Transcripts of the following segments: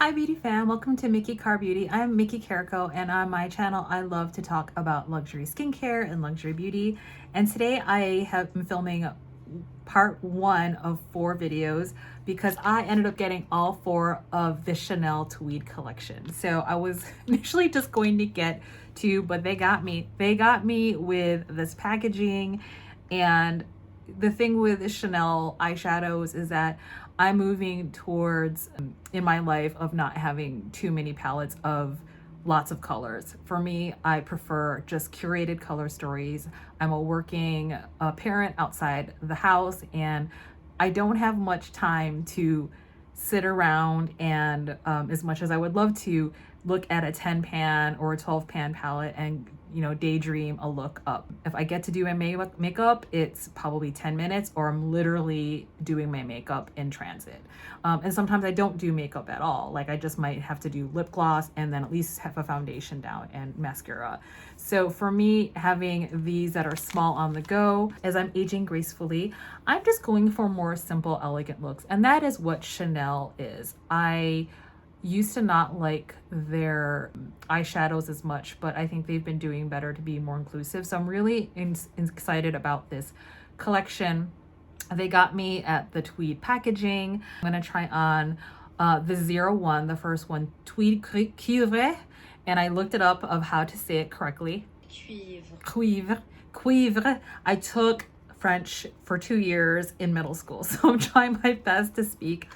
Hi beauty fam, welcome to Mickey Car Beauty. I'm Mickey Carrico, and on my channel I love to talk about luxury skincare and luxury beauty. And today I have been filming part 1 of 4 videos because I ended up getting all 4 of the Chanel Tweed collection. So I was initially just going to get 2, but they got me. They got me with this packaging. And the thing with the Chanel eyeshadows is that I'm moving towards in my life of not having too many palettes of lots of colors. For me, I prefer just curated color stories. I'm a working parent outside the house, and I don't have much time to sit around and as much as I would love to look at a 10 pan or a 12 pan palette and daydream a look up. If I get to do my makeup, it's probably 10 minutes, or I'm literally doing my makeup in transit. And sometimes I don't do makeup at all. Like I just might have to do lip gloss and then at least have a foundation down and mascara. So for me, having these that are small on the go as I'm aging gracefully, I'm just going for more simple, elegant looks. And that is what Chanel is. I used to not like their eyeshadows as much, but I think they've been doing better to be more inclusive. So I'm really excited about this collection. They got me at the Tweed packaging. I'm gonna try on the 01, the first one, Tweed Cuivré, and I looked it up of how to say it correctly. Cuivre. Cuivre. I took French for 2 years in middle school, so I'm trying my best to speak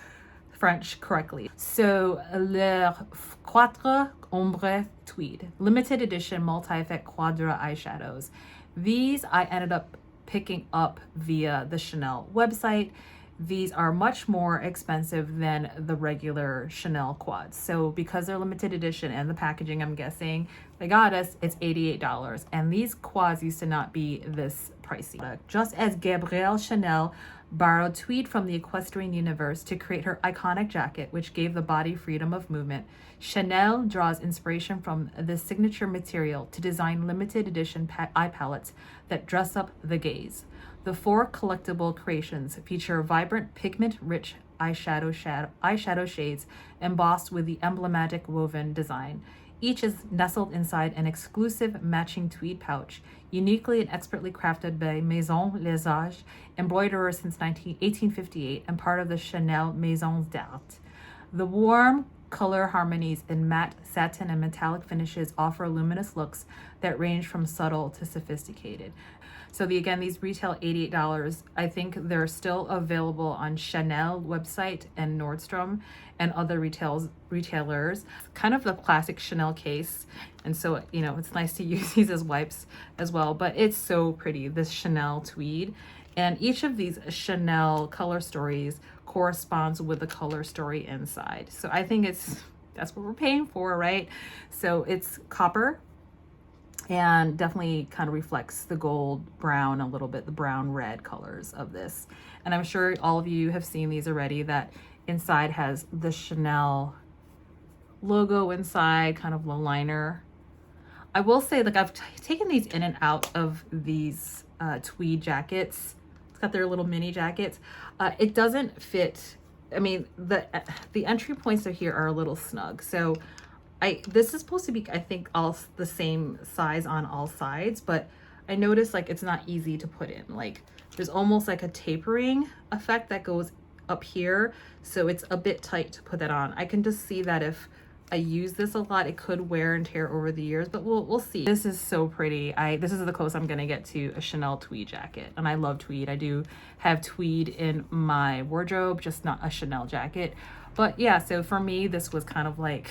French correctly. So, Le 4 Ombre Tweed, limited edition multi-effect quadra eyeshadows. These I ended up picking up via the Chanel website. These are much more expensive than the regular Chanel quads. So because they're limited edition and the packaging, I'm guessing they got us, it's $88. And these quads used to not be this pricey. Just as Gabrielle Chanel borrowed tweed from the equestrian universe to create her iconic jacket, which gave the body freedom of movement, Chanel draws inspiration from this signature material to design limited edition eye palettes that dress up the gaze. The 4 collectible creations feature vibrant, pigment-rich eyeshadow shades embossed with the emblematic woven design. Each is nestled inside an exclusive matching tweed pouch, uniquely and expertly crafted by Maison Lesage, embroiderers since 1858 and part of the Chanel Maison d'Art. The warm color harmonies in matte, satin, and metallic finishes offer luminous looks that range from subtle to sophisticated. So again, these retail $88. I think they're still available on Chanel website and Nordstrom and other retailers. Kind of the classic Chanel case. And so, it's nice to use these as wipes as well, but it's so pretty, this Chanel tweed. And each of these Chanel color stories corresponds with the color story inside. So I think that's what we're paying for, right? So it's copper, and definitely kind of reflects the gold, brown, a little bit, the brown red colors of this. And I'm sure all of you have seen these already, that inside has the Chanel logo inside, kind of the liner. I will say, like, I've taken these in and out of these tweed jackets. It's got their little mini jackets. It doesn't fit. I mean, the entry points are here are a little snug. So this is supposed to be, I think, all the same size on all sides, but I noticed like it's not easy to put in. Like there's almost like a tapering effect that goes up here, so it's a bit tight to put that on. I can just see that if I use this a lot, it could wear and tear over the years, but we'll see. This is so pretty. This is the closest I'm gonna get to a Chanel tweed jacket, and I love tweed. I do have tweed in my wardrobe, just not a Chanel jacket. But yeah, so for me, this was kind of like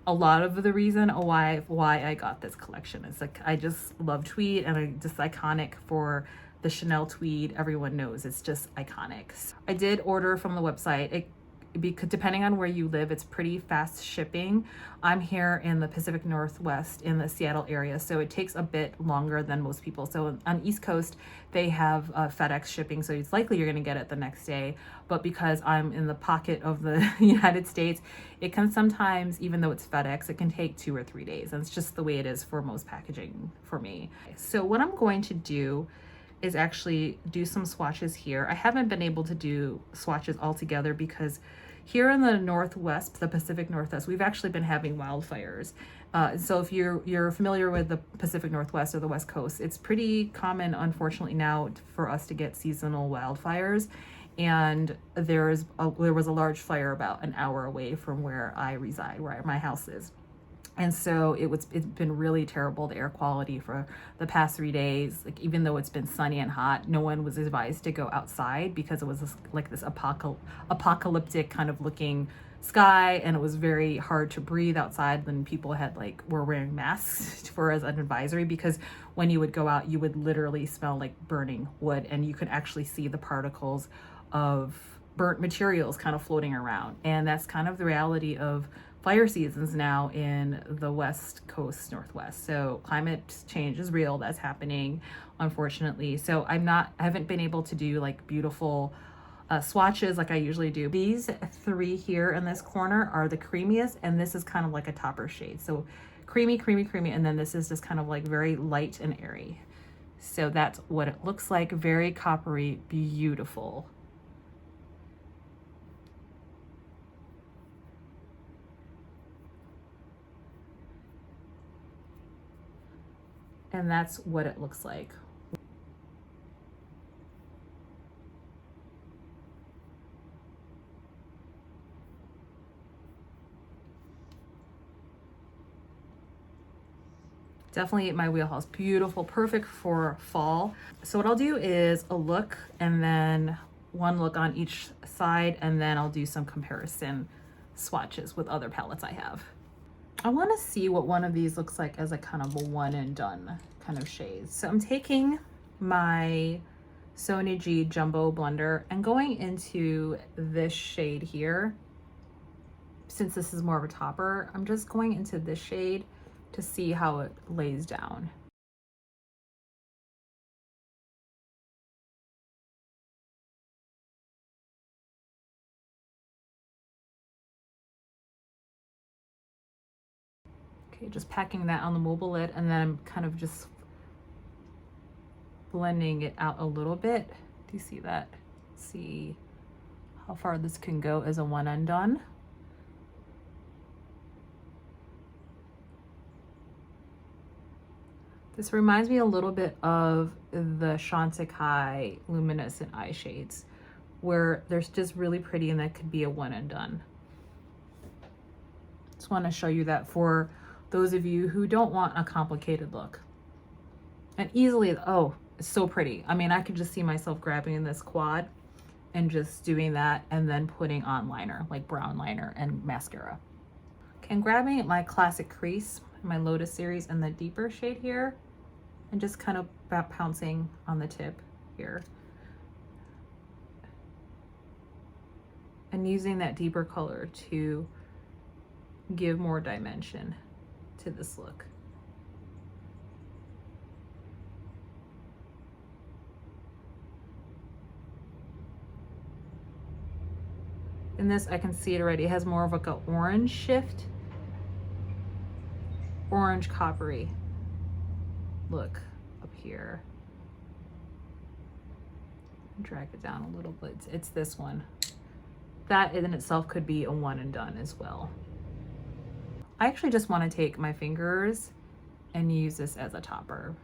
a lot of the reason why I got this collection. It's like I just love tweed, and I just iconic for the Chanel tweed. Everyone knows it's just iconic. So I did order from the website. Because depending on where you live, it's pretty fast shipping. I'm here in the Pacific Northwest in the Seattle area, so it takes a bit longer than most people. So on East Coast, they have FedEx shipping, so it's likely you're gonna get it the next day. But because I'm in the pocket of the United States, it can sometimes, even though it's FedEx, it can take 2 or 3 days. And it's just the way it is for most packaging for me. So what I'm going to do is actually do some swatches here. I haven't been able to do swatches altogether because here in the Northwest, the Pacific Northwest, we've actually been having wildfires. So if you're familiar with the Pacific Northwest or the West Coast, it's pretty common, unfortunately, now for us to get seasonal wildfires. And there was a large fire about an hour away from where I reside, where my house is. And so it's been really terrible, the air quality for the past 3 days. Like, even though it's been sunny and hot, no one was advised to go outside because it was this apocalyptic kind of looking sky, and it was very hard to breathe outside when people were wearing masks for as an advisory, because when you would go out, you would literally smell like burning wood, and you could actually see the particles of burnt materials kind of floating around. And that's kind of the reality of fire seasons now in the West Coast, Northwest. So climate change is real. That's happening, unfortunately. So I haven't been able to do like beautiful swatches like I usually do. These three here in this corner are the creamiest, and this is kind of like a topper shade. So creamy, creamy, creamy, and then this is just kind of like very light and airy. So that's what it looks like. Very coppery, beautiful. And that's what it looks like. Definitely my wheelhouse. Beautiful, perfect for fall. So what I'll do is a look, and then one look on each side, and then I'll do some comparison swatches with other palettes I have. I want to see what one of these looks like as a kind of a one and done kind of shade. So I'm taking my G Jumbo Blender and going into this shade here. Since this is more of a topper, I'm just going into this shade to see how it lays down. Okay, just packing that on the mobile lid, and then I'm kind of just blending it out a little bit. Do you see that? See how far this can go as a one and done. This reminds me a little bit of the Chantecaille luminescent eye shades, where they're just really pretty and that could be a one and done. Just want to show you that for those of you who don't want a complicated look. And easily, oh, it's so pretty. I mean, I could just see myself grabbing this quad and just doing that, and then putting on liner, like brown liner and mascara. Okay, I'm grabbing my classic crease, my Lotus series, in the deeper shade here, and just kind of pouncing on the tip here. And using that deeper color to give more dimension to this look. In this, I can see it already. It has more of like an orange shift, orange coppery look up here. Drag it down a little bit. It's this one. That in itself could be a one and done as well. I actually just want to take my fingers and use this as a topper.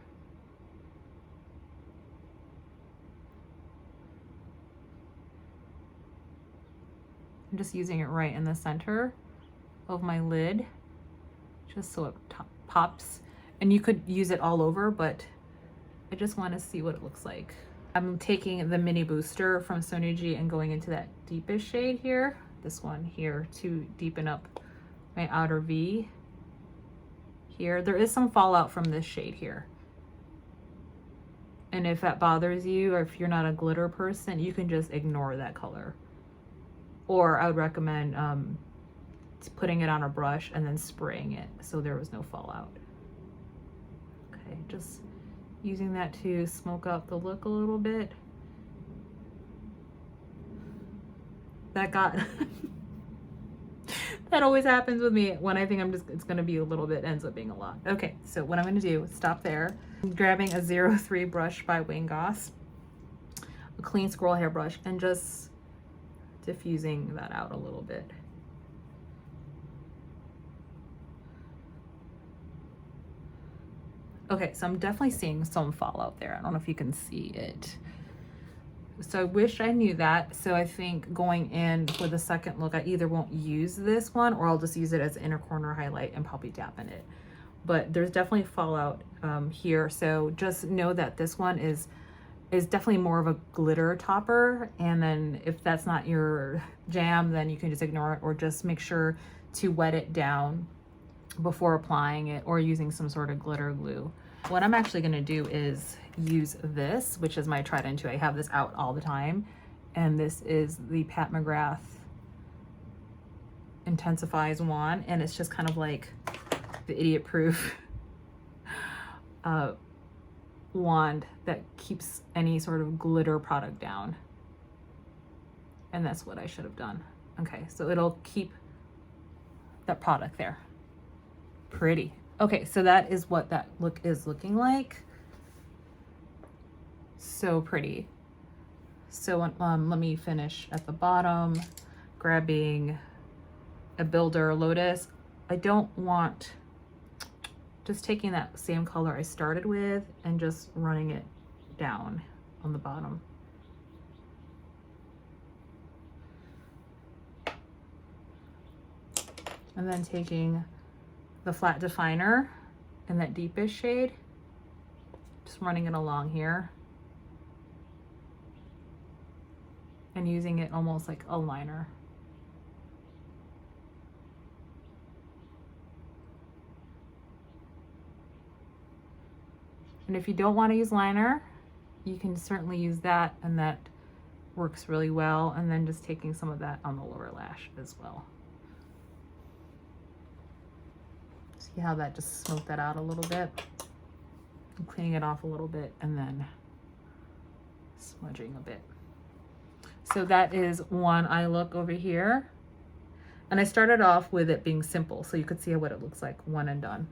I'm just using it right in the center of my lid, just so it pops. And you could use it all over, but I just want to see what it looks like. I'm taking the mini booster from G and going into that deepest shade here, this one here, to deepen up my outer V here. There is some fallout from this shade here. And if that bothers you, or if you're not a glitter person, you can just ignore that color. Or I would recommend putting it on a brush and then spraying it so there was no fallout. Okay, just using that to smoke out the look a little bit. That got That always happens with me when I think it's gonna be a little bit, ends up being a lot. Okay, so what I'm gonna do is stop there. I'm grabbing a 03 brush by Wayne Goss, a clean squirrel hair brush, and just diffusing that out a little bit. Okay, so I'm definitely seeing some fallout there. I don't know if you can see it. So I wish I knew that. So I think going in for the second look, I either won't use this one or I'll just use it as an inner corner highlight and probably dab in it. But there's definitely fallout here. So just know that this one is definitely more of a glitter topper. And then if that's not your jam, then you can just ignore it or just make sure to wet it down before applying it or using some sort of glitter glue. What I'm actually going to do is use this, which is my tried and true. I have this out all the time, and this is the Pat McGrath Intensifies wand, and it's just kind of like the idiot proof wand that keeps any sort of glitter product down, and that's what I should have done. Okay, so it'll keep that product there. Pretty. Okay, so that is what that look is looking like. So pretty. So let me finish at the bottom, grabbing a Builder Lotus. I don't want, just taking that same color I started with and just running it down on the bottom. And then taking the flat definer in that deepest shade, just running it along here and using it almost like a liner. And if you don't want to use liner, you can certainly use that, and that works really well. And then just taking some of that on the lower lash as well. See how that just smoked that out a little bit? I'm cleaning it off a little bit and then smudging a bit. So that is one eye look over here. And I started off with it being simple, so you could see what it looks like one and done.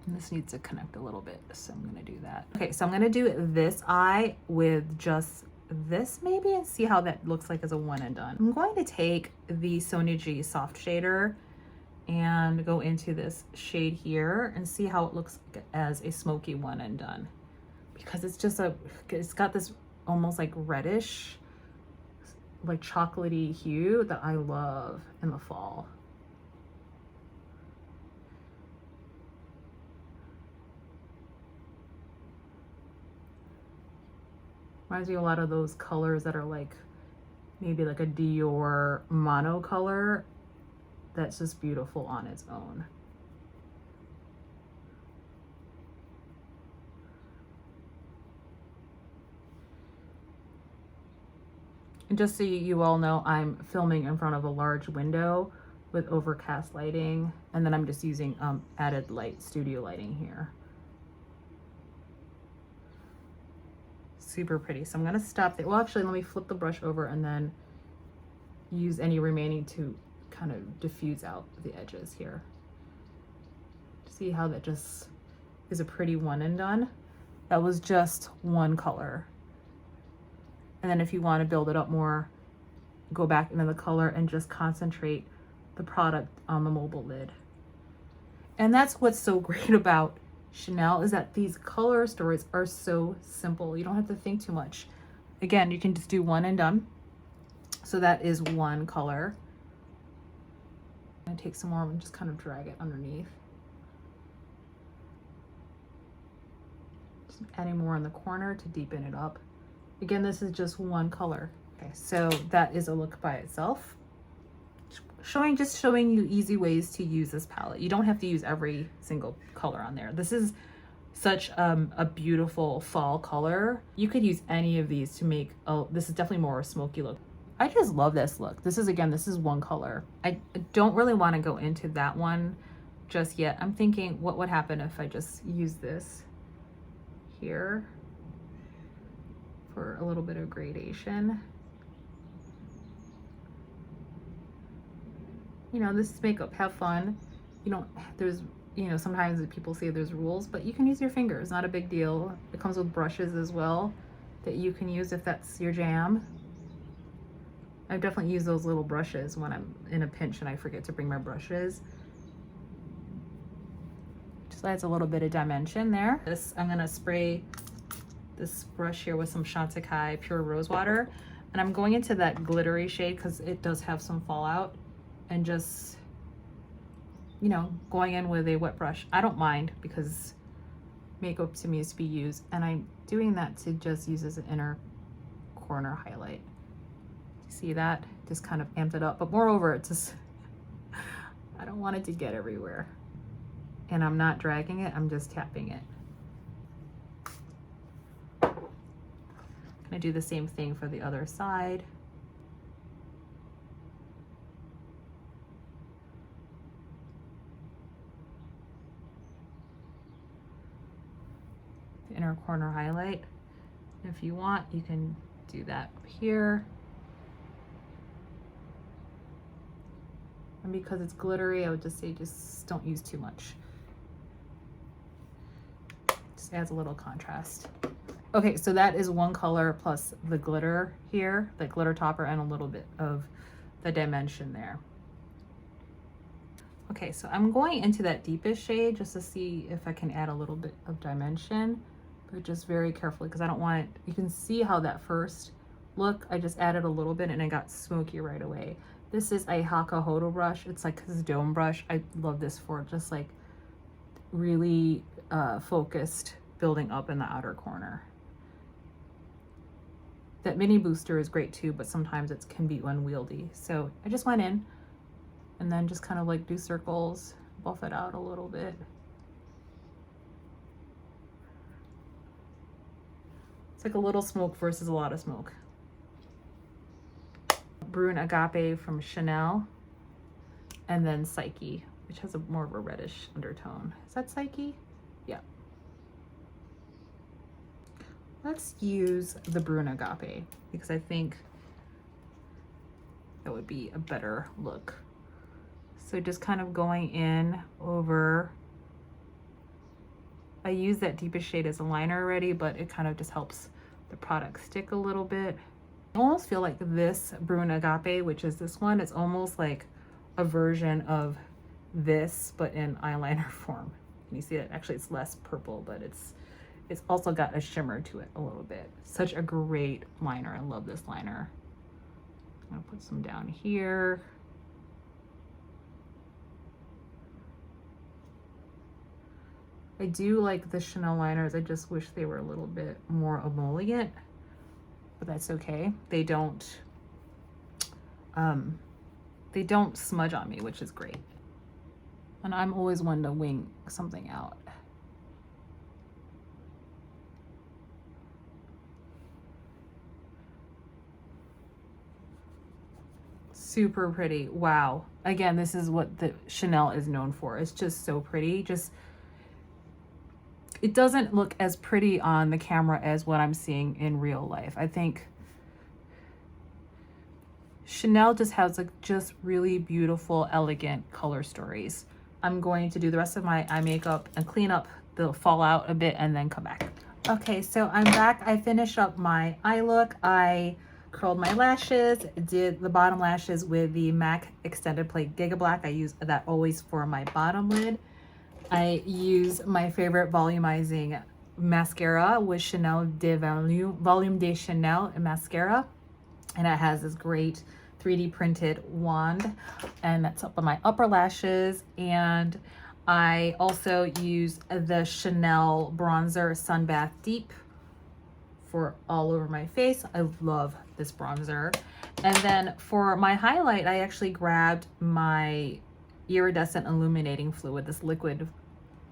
And this needs to connect a little bit, so I'm gonna do that. Okay, so I'm gonna do this eye with just this maybe and see how that looks like as a one and done. I'm going to take the Sonia G Soft Shader and go into this shade here and see how it looks as a smoky one and done, because it's just it's got this almost like reddish, like chocolatey hue that I love in the fall. Reminds me a lot of those colors that are like maybe like a Dior mono color that's just beautiful on its own. And just so you all know, I'm filming in front of a large window with overcast lighting, and then I'm just using added light, studio lighting here. Super pretty. So I'm gonna stop there. Well, actually, let me flip the brush over and then use any remaining to kind of diffuse out the edges here. See how that just is a pretty one and done? That was just one color. And then if you want to build it up more, go back into the color and just concentrate the product on the mobile lid. And that's what's so great about Chanel, is that these color stories are so simple. You don't have to think too much. Again, you can just do one and done. So that is one color. I'm gonna take some more and just kind of drag it underneath. Just adding more in the corner to deepen it up. Again, this is just one color. Okay, so that is a look by itself. Just showing you easy ways to use this palette. You don't have to use every single color on there. This is such a beautiful fall color. You could use any of these to make, this is definitely more a smoky look. I just love this look. This is, again, this is one color. I don't really want to go into that one just yet. I'm thinking what would happen if I just use this here for a little bit of gradation. you know, this is makeup, have fun. You don't, there's, you know, sometimes people say there's rules, but you can use your fingers, not a big deal. It comes with brushes as well that you can use if that's your jam. I definitely use those little brushes when I'm in a pinch and I forget to bring my brushes. Just adds a little bit of dimension there. I'm gonna spray this brush here with some Chantecaille Pure Rose Water, and I'm going into that glittery shade because it does have some fallout, and just, you know, going in with a wet brush. I don't mind because makeup to me is to be used, and I'm doing that to just use as an inner corner highlight. See that? Just kind of amped it up, but moreover, it's just, I don't want it to get everywhere. And I'm not dragging it, I'm just tapping it. I'm gonna do the same thing for the other side. The inner corner highlight. If you want, you can do that here. And because it's glittery, I would just say just don't use too much. Just adds a little contrast. Okay, so that is one color plus the glitter here, the glitter topper, and a little bit of the dimension there. Okay, so I'm going into that deepest shade just to see if I can add a little bit of dimension, but just very carefully because I don't want it. You can see how that first look, I just added a little bit and it got smoky right away. This is a Hakuhodo brush. It's like this dome brush. I love this for just like really focused building up in the outer corner. That mini booster is great too, but sometimes it can be unwieldy. So I just went in and then just kind of like do circles, buff it out a little bit. It's like a little smoke versus a lot of smoke. Brune Agape from Chanel, and then Psyche, which has a more of a reddish undertone. Is that Psyche? Yeah. Let's use the Brune Agape because I think that would be a better look. So just kind of going in over, I use that deepest shade as a liner already, but it kind of just helps the product stick a little bit. I almost feel like this Brune Agape, which is this one, it's almost like a version of this, but in eyeliner form. Can you see it? Actually, it's less purple, but it's also got a shimmer to it a little bit. Such a great liner. I love this liner. I'm gonna put some down here. I do like the Chanel liners. I just wish they were a little bit more emollient, but that's okay. They don't smudge on me, which is great. And I'm always one to wing something out. Super pretty. Wow. Again, this is what the Chanel is known for. It's just so pretty. Just, it doesn't look as pretty on the camera as what I'm seeing in real life. I think Chanel just has like just really beautiful, elegant color stories. I'm going to do the rest of my eye makeup and clean up the fallout a bit and then come back. Okay, so I'm back. I finished up my eye look. I curled my lashes, did the bottom lashes with the MAC Extended Play Giga Black. I use that always for my bottom lid. I use my favorite volumizing mascara with Chanel de Volume de Chanel mascara. And it has this great 3D printed wand, and that's up on my upper lashes. And I also use the Chanel bronzer Sunbath Deep for all over my face. I love this bronzer. And then for my highlight, I actually grabbed my Iridescent Illuminating Fluid, this liquid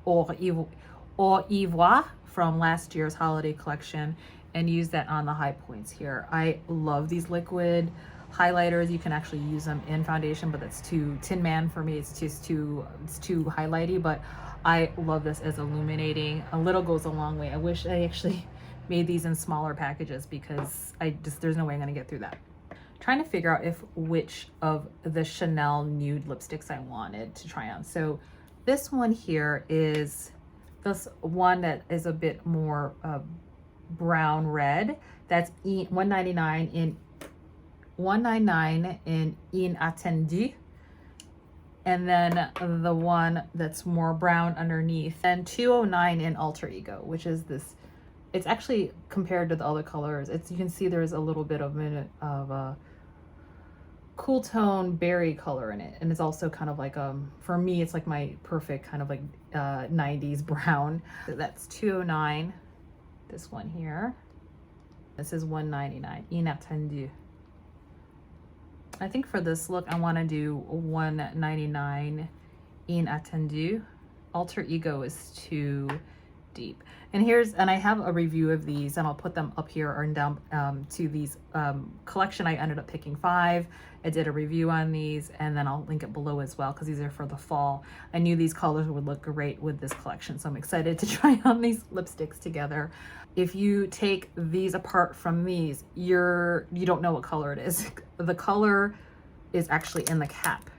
Ivoire from last year's holiday collection, and use that on the high points here. I love these liquid highlighters. You can actually use them in foundation, but that's too Tin Man for me. It's too highlighty, but I love this as illuminating. A little goes a long way. I wish I actually made these in smaller packages because there's no way I'm gonna get through that. trying to figure out which of the Chanel nude lipsticks I wanted to try on. So this one here is this one that is a bit more brown red. That's $199 in Inattendu. And then the one that's more brown underneath, and $209 in Alter Ego, which is this. It's actually, compared to the other colors, you can see there's a little bit of a cool tone berry color in it, and it's also kind of like for me it's like my perfect kind of like 90s brown. So that's $209. This one here, this is $199 Inattendu. I think for this look I want to do $199 Inattendu. Alter Ego is too deep. And I have a review of these, and I'll put them up here or down to these collection. I ended up picking 5. I did a review on these, and then I'll link it below as well because these are for the fall. I knew these colors would look great with this collection, so I'm excited to try on these lipsticks together. If you take these apart from these, you don't know what color it is. The color is actually in the cap.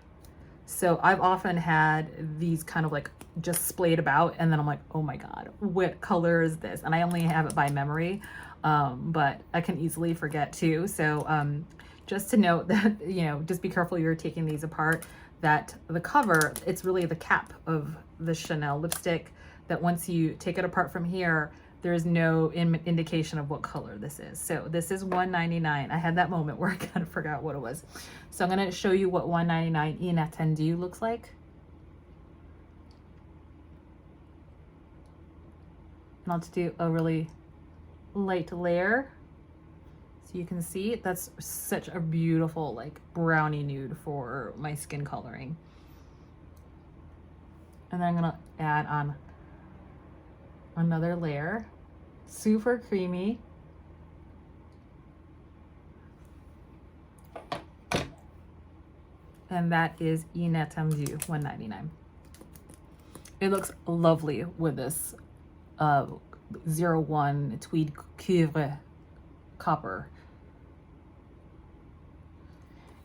So I've often had these kind of like just splayed about, and then I'm like, oh my god, what color is this? And I only have it by memory, but I can easily forget too. So just to note that, you know, just be careful you're taking these apart, that the cover, it's really the cap of the Chanel lipstick, that once you take it apart from here, there's no indication of what color this is. So this is $199. I had that moment where I kind of forgot what it was. So I'm gonna show you what $199 Inattendu looks like. And I'll just do a really light layer. So you can see that's such a beautiful like brownie nude for my skin coloring. And then I'm gonna add on another layer. Super creamy. And that is Inattendu, $199. It looks lovely with this 01 Tweed Cuivre copper.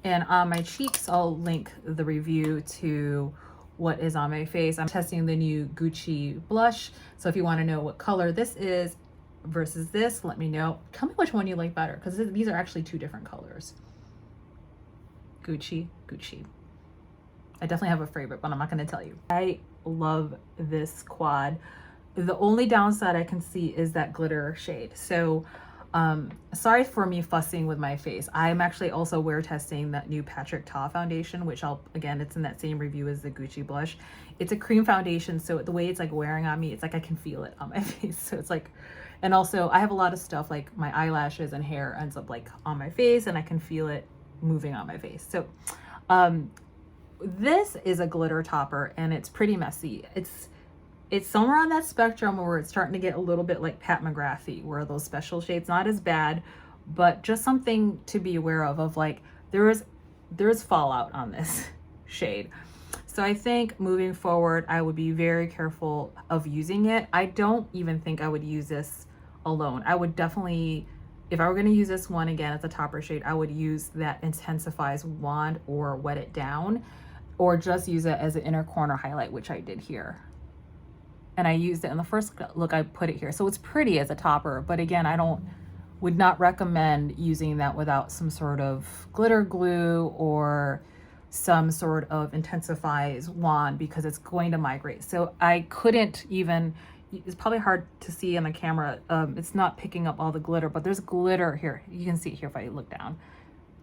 And on my cheeks, I'll link the review to what is on my face. I'm testing the new Gucci blush. So if you want to know what color this is versus this, let me know. Tell me which one you like better, because these are actually 2 different colors. Gucci. I definitely have a favorite, but I'm not going to tell you. I love this quad. The only downside I can see is that glitter shade. So sorry for me fussing with my face. I'm actually also wear testing that new Patrick Ta foundation, which again, it's in that same review as the Gucci blush. It's a cream foundation, so the way it's like wearing on me, it's like I can feel it on my face. So it's like, and also I have a lot of stuff like my eyelashes and hair ends up like on my face, and I can feel it moving on my face. So this is a glitter topper, and it's pretty messy. It's somewhere on that spectrum where it's starting to get a little bit like Pat McGrath-y, where those special shades, not as bad, but just something to be aware of like there is fallout on this shade. So I think moving forward, I would be very careful of using it. I don't even think I would use this alone. I would definitely, if I were gonna use this one again as a topper shade, I would use that Intensifies wand or Wet It Down, or just use it as an inner corner highlight, which I did here. And I used it in the first look, I put it here. So it's pretty as a topper, but again, would not recommend using that without some sort of glitter glue or some sort of Intensifies wand, because it's going to migrate. So I couldn't even, it's probably hard to see on the camera. It's not picking up all the glitter, but there's glitter here. You can see it here if I look down.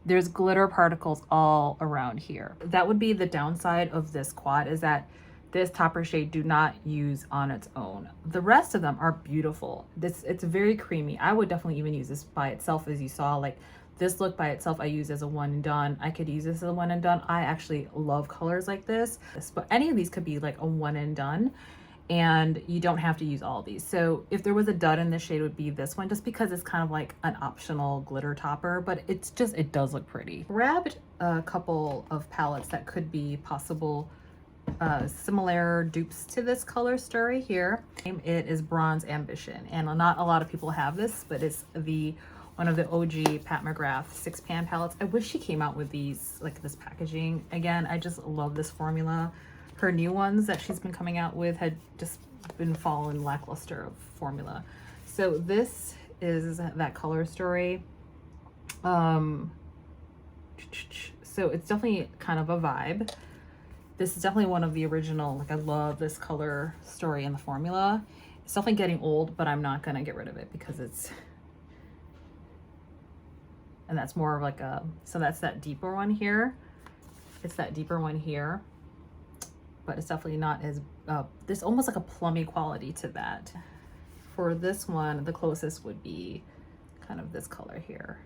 There's glitter particles all around here. That would be the downside of this quad, is that this topper shade do not use on its own. The rest of them are beautiful. It's very creamy. I would definitely even use this by itself, as you saw. Like this look by itself, I use as a one and done. I could use this as a one and done. I actually love colors like this, but any of these could be like a one and done, and you don't have to use all of these. So if there was a dud in this shade, it would be this one, just because it's kind of like an optional glitter topper, but it does look pretty. Grabbed a couple of palettes that could be possible similar dupes to this color story here. It is Bronze Ambition, and not a lot of people have this, but it's the one of the OG Pat McGrath 6-pan palettes. I wish she came out with these, like this packaging again. I just love this formula. Her new ones that she's been coming out with had just been falling lackluster of formula. So this is that Color Story. So it's definitely kind of a vibe. This is definitely one of the original, like I love this Color Story in the formula. It's definitely getting old, but I'm not gonna get rid of it because it's, and that's more of like a, so that's that deeper one here. It's that deeper one here, but it's definitely not as, there's almost like a plummy quality to that. For this one, the closest would be kind of this color here.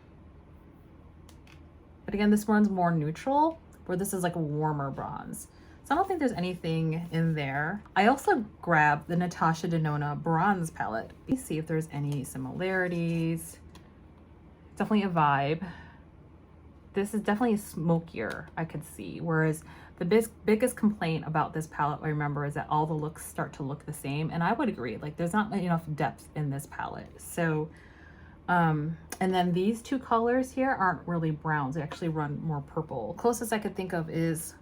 But again, this one's more neutral, where this is like a warmer bronze. So I don't think there's anything in there. I also grabbed the Natasha Denona bronze palette. Let's see if there's any similarities. Definitely a vibe. This is definitely smokier, I could see. Whereas the biggest complaint about this palette, I remember, is that all the looks start to look the same. And I would agree, like there's not enough depth in this palette. So, and then these two colors here aren't really browns. They actually run more purple. Closest I could think of is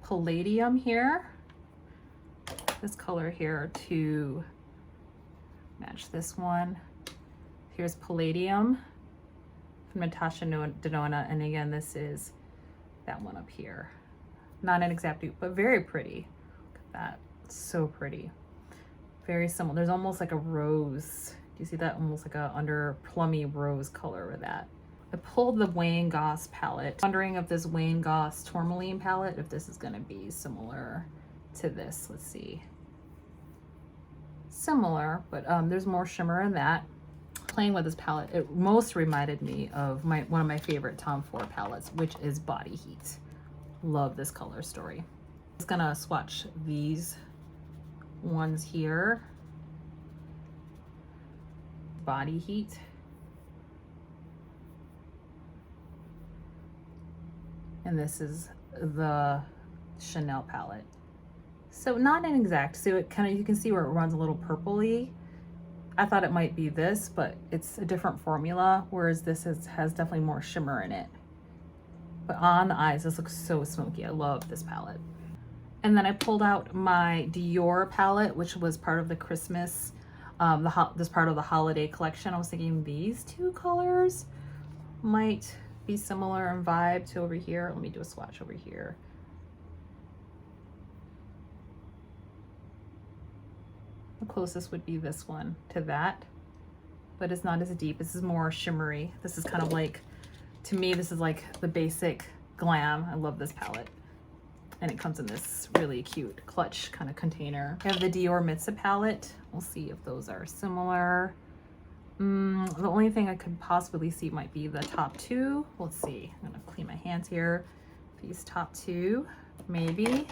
Palladium here. This color here to match this one. Here's Palladium from Natasha Denona. And again, this is that one up here. Not an exact dupe, but very pretty. Look at that, so pretty. Very similar. There's almost like a rose. Do you see that? Almost like a under plummy rose color with that. I pulled the Wayne Goss palette. Wondering if this Wayne Goss Tourmaline palette, if this is gonna be similar to this. Let's see. Similar, but there's more shimmer in that. Playing with this palette, it most reminded me of one of my favorite Tom Ford palettes, which is Body Heat. Love this Color Story. I'm just gonna swatch these ones here. Body Heat. And this is the Chanel palette. So not an exact, so it kind of, you can see where it runs a little purpley. I thought it might be this, but it's a different formula, whereas this has definitely more shimmer in it. But on the eyes, this looks so smoky. I love this palette. And then I pulled out my Dior palette, which was part of the Christmas, this part of the holiday collection. I was thinking these two colors might be similar in vibe to over here. Let me do a swatch over here. The closest would be this one to that, but it's not as deep. This is more shimmery. This is kind of like, to me, this is like the basic glam. I love this palette. And it comes in this really cute clutch kind of container. I have the Dior Mitza palette. We'll see if those are similar. The only thing I could possibly see might be the top two. Let's see. I'm gonna clean my hands here. These top two, maybe.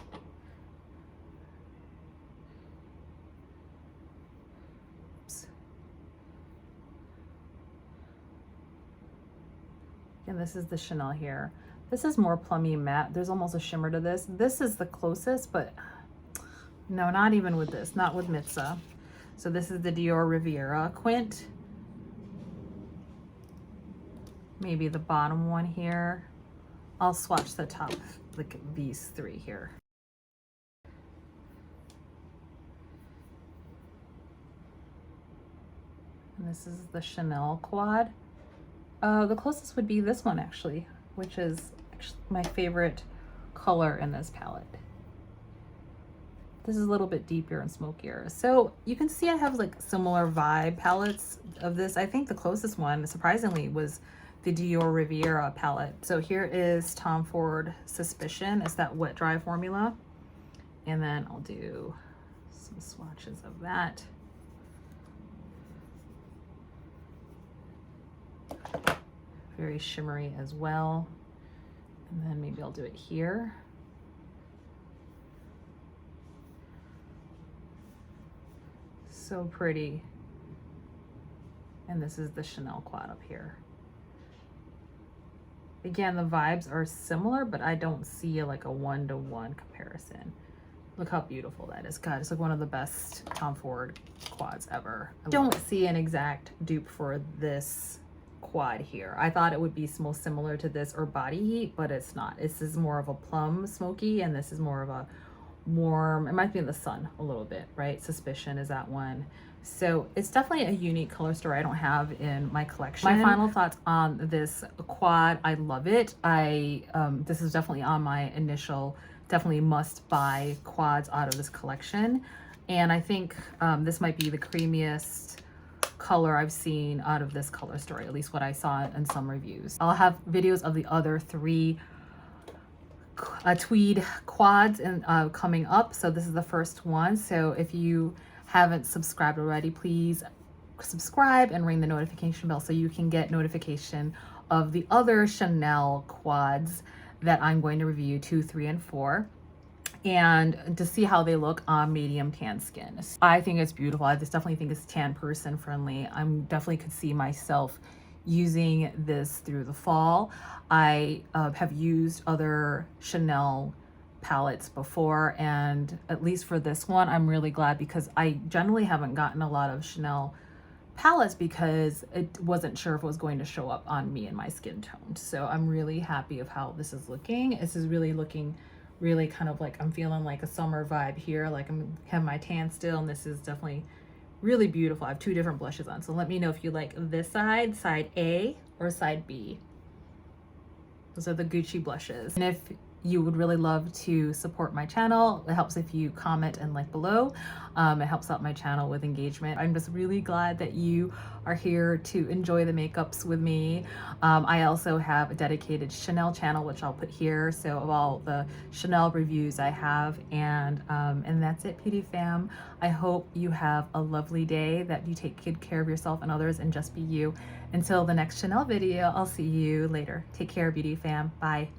And this is the Chanel here. This is more plummy matte. There's almost a shimmer to this. This is the closest, but no, not even with this, not with Mitza. So this is the Dior Riviera Quint. Maybe the bottom one here. I'll swatch the top, like these three here. And this is the Chanel Quad. The closest would be this one actually, which is actually my favorite color in this palette. This is a little bit deeper and smokier. So you can see I have like similar vibe palettes of this. I think the closest one, surprisingly, was the Dior Riviera palette. So here is Tom Ford Suspicion. It's that wet dry formula. And then I'll do some swatches of that. Very shimmery as well. And then maybe I'll do it here. So pretty. And this is the Chanel Quad up here. Again, the vibes are similar, but I don't see like a one-to-one comparison. Look how beautiful that is. God, it's like one of the best Tom Ford quads ever. I don't see an exact dupe for this quad here. I thought it would be most similar to this or Body Heat, but it's not. This is more of a plum smoky, and this is more of a warm, it might be in the sun a little bit, right? Suspicion is that one. So it's definitely a unique color story I don't have in my collection. My final thoughts on this quad, I love it. This is definitely on my initial, definitely must buy quads out of this collection. And I think this might be the creamiest color I've seen out of this color story, at least what I saw in some reviews. I'll have videos of the other 3 tweed quads and coming up. So this is the first one. So if you haven't subscribed already, please subscribe and ring the notification bell so you can get notification of the other Chanel quads that I'm going to review, 2, 3, and 4, and to see how they look on medium tan skin. I think it's beautiful. I just definitely think it's tan person friendly. I'm definitely could see myself using this through the fall. I have used other Chanel palettes before, and at least for this one I'm really glad, because I generally haven't gotten a lot of Chanel palettes because it wasn't sure if it was going to show up on me and my skin tone. So I'm really happy of how this is looking. This is really looking really kind of like, I'm feeling like a summer vibe here, like I'm have my tan still, and this is definitely really beautiful. I have 2 different blushes on, so let me know if you like this side, side A or side B. Those are the Gucci blushes. And if you would really love to support my channel, it helps if you comment and like below. It helps out my channel with engagement. I'm just really glad that you are here to enjoy the makeups with me. I also have a dedicated Chanel channel, which I'll put here, so of all the Chanel reviews I have. And that's it, beauty fam. I hope you have a lovely day, that you take good care of yourself and others, and just be you. Until the next Chanel video, I'll see you later. Take care, beauty fam. Bye.